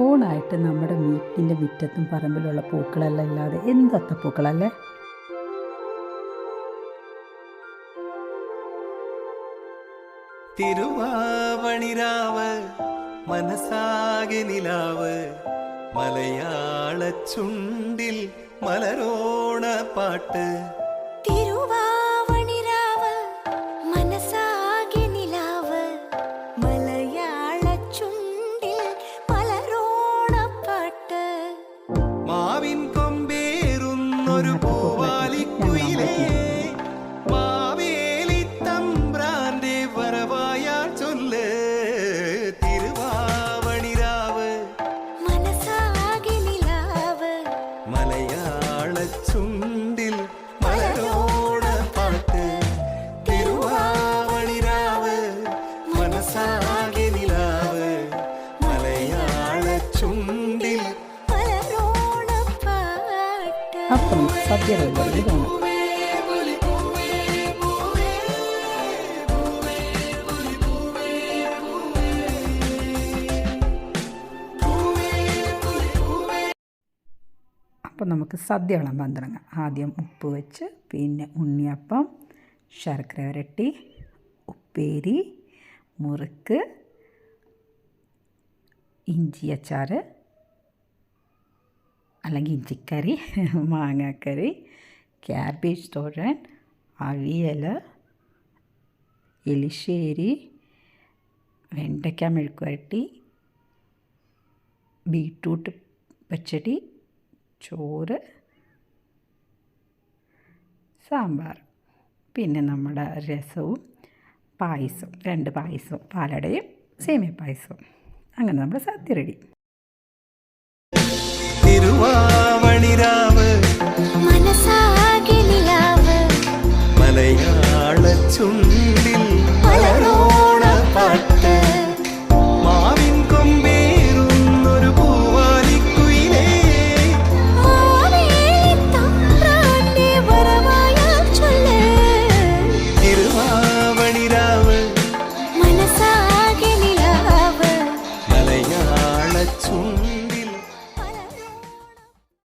ഓണായിട്ട് നമ്മുടെ വീട്ടിൻ്റെ മുറ്റത്തും പറമ്പിലുള്ള പൂക്കളെല്ലാം ഇല്ലാതെ എന്തത്ത പൂക്കളല്ലേ. തിരുവാവണിരാവ് മനസാകെ നിലാവ് മലയാള ചുണ്ടിൽ മലരോണ പാട്ട്. തിരുവാവണിരാവ് മനസാകെ നിലാവ് മലയാള ചുണ്ടിൽ മലരോണ പാട്ട്. മാവിൻ കൊമ്പേറുന്നൊരു പൂവാലിക്കുയിലേ മാവേലി തമ്പ്രാന്റെ വരവായാൽ ചൊല്ല്. തിരുവാവണിരാവ് മനസാകെ നിലാവ് മലയാള ചുണ്ടിൽ മലരോണ പാട്ട്. തിരുവാവണിരാവ് മനസാകെ നിലാവ് മലയാള ചുണ്ടിൽ മലരോണ പാട്ട്. അപ്പം സദ്യ ഇതാണ്. അപ്പം നമുക്ക് സദ്യ വിളമ്പാൻ തുടങ്ങാം. ആദ്യം ഉപ്പ് വെച്ച്, പിന്നെ ഉണ്ണിയപ്പം, ശർക്കര വരട്ടി, ഉപ്പേരി, മുറുക്ക്, ഇഞ്ചി അച്ചാർ അല്ലെങ്കിൽ ഇഞ്ചിക്കറി, മാങ്ങാക്കറി, ക്യാബേജ് തോരൻ, അവിയൽ, എലിശ്ശേരി, വെണ്ടയ്ക്ക മെഴുക്കുവരട്ടി, ബീട്രൂട്ട് പച്ചടി, ചോറ്, സാമ്പാർ, പിന്നെ നമ്മുടെ രസവും പായസവും, 2 പായസവും, പാലടയും സേമിയ പായസവും. അങ്ങനെ നമ്മുടെ സദ്യ റെഡി.